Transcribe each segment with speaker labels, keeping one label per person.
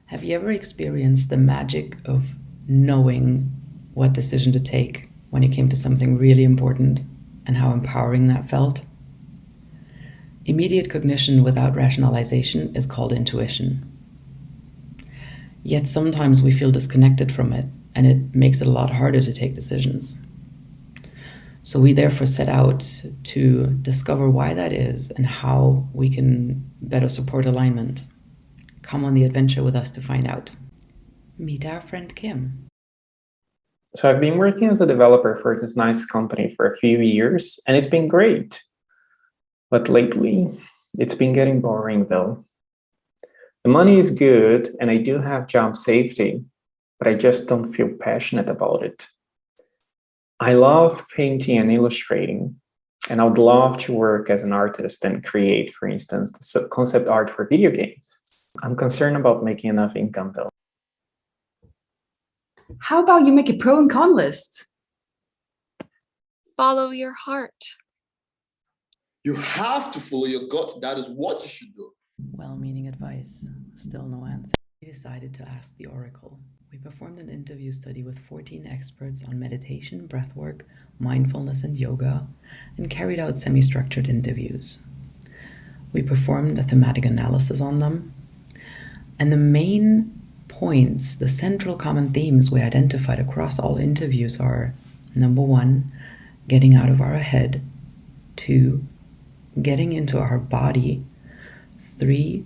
Speaker 1: Have you ever experienced the magic of knowing what decision to take when it came to something really important and how empowering that felt? Immediate cognition without rationalization is called intuition. Yet sometimes we feel disconnected from it, and it makes it a lot harder to take decisions. So we therefore set out to discover why that is and how we can better support alignment. Come on the adventure with us to find out. Meet our friend Kim.
Speaker 2: So I've been working as a developer for this nice company for a few years, and it's been great. But lately, it's been getting boring though. The money is good, and I do have job safety, but I just don't feel passionate about it. I love painting and illustrating, and I would love to work as an artist and create, for instance, the concept art for video games. I'm concerned about making enough income though.
Speaker 3: How about you make a pro and con list?
Speaker 4: Follow your heart.
Speaker 5: You have to follow your gut. That is what you should do.
Speaker 1: Well-meaning advice, still no answer. We decided to ask the Oracle. We performed an interview study with 14 experts on meditation, breathwork, mindfulness, and yoga, and carried out semi-structured interviews. We performed a thematic analysis on them, and the main points, the central common themes we identified across all interviews are: 1, getting out of our head; 2, getting into our body; 3,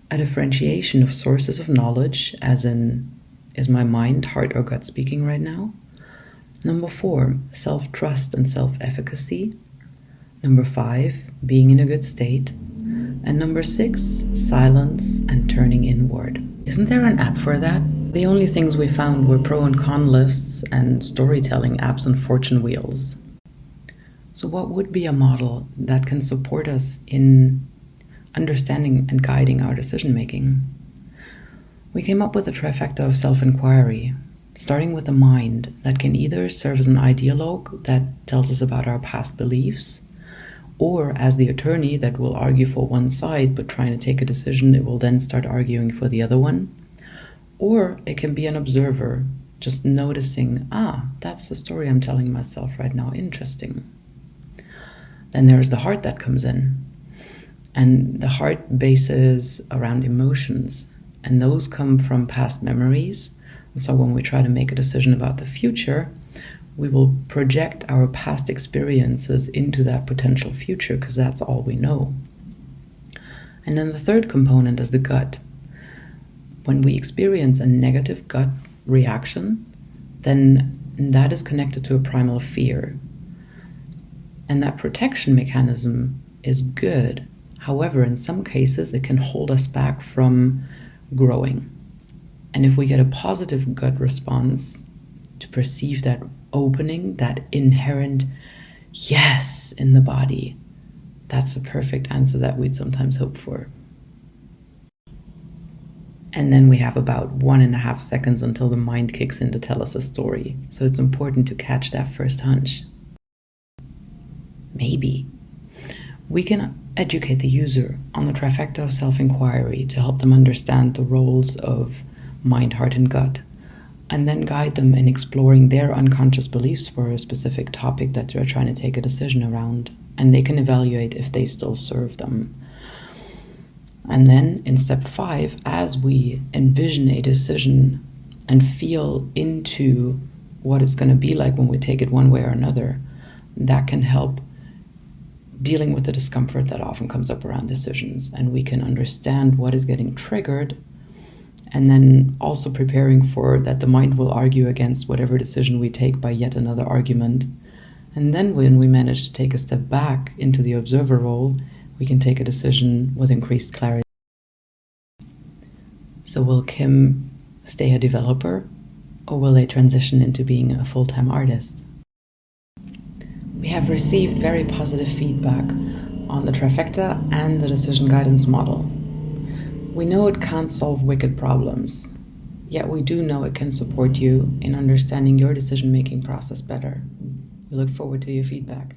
Speaker 1: a differentiation of sources of knowledge, as in, is my mind, heart, or gut speaking right now? 4, self-trust and self-efficacy. 5, being in a good state. And 6, silence and turning inward. Isn't there an app for that? The only things we found were pro and con lists and storytelling apps and fortune wheels. So what would be a model that can support us in understanding and guiding our decision-making? We came up with a trifecta of self-inquiry, starting with a mind that can either serve as an ideologue that tells us about our past beliefs, or as the attorney that will argue for one side, but trying to take a decision, it will then start arguing for the other one. Or it can be an observer, just noticing, that's the story I'm telling myself right now, interesting. Then there's the heart that comes in. And the heart bases around emotions, and those come from past memories. And so when we try to make a decision about the future, we will project our past experiences into that potential future because that's all we know. And then the third component is the gut. When we experience a negative gut reaction, then that is connected to a primal fear. And that protection mechanism is good. However, in some cases, it can hold us back from growing. And if we get a positive gut response to perceive that opening, that inherent yes in the body, that's the perfect answer that we'd sometimes hope for. And then we have about 1.5 seconds until the mind kicks in to tell us a story. So it's important to catch that first hunch. Maybe we can educate the user on the trifecta of self-inquiry to help them understand the roles of mind, heart, and gut, and then guide them in exploring their unconscious beliefs for a specific topic that they're trying to take a decision around, and they can evaluate if they still serve them. And then in step 5, as we envision a decision and feel into what it's going to be like when we take it one way or another, that can help dealing with the discomfort that often comes up around decisions, and we can understand what is getting triggered, and then also preparing for that the mind will argue against whatever decision we take by yet another argument. And then when we manage to take a step back into the observer role, we can take a decision with increased clarity. So will Kim stay a developer, or will they transition into being a full-time artist? We have received very positive feedback on the trifecta and the decision guidance model. We know it can't solve wicked problems, yet we do know it can support you in understanding your decision-making process better. We look forward to your feedback.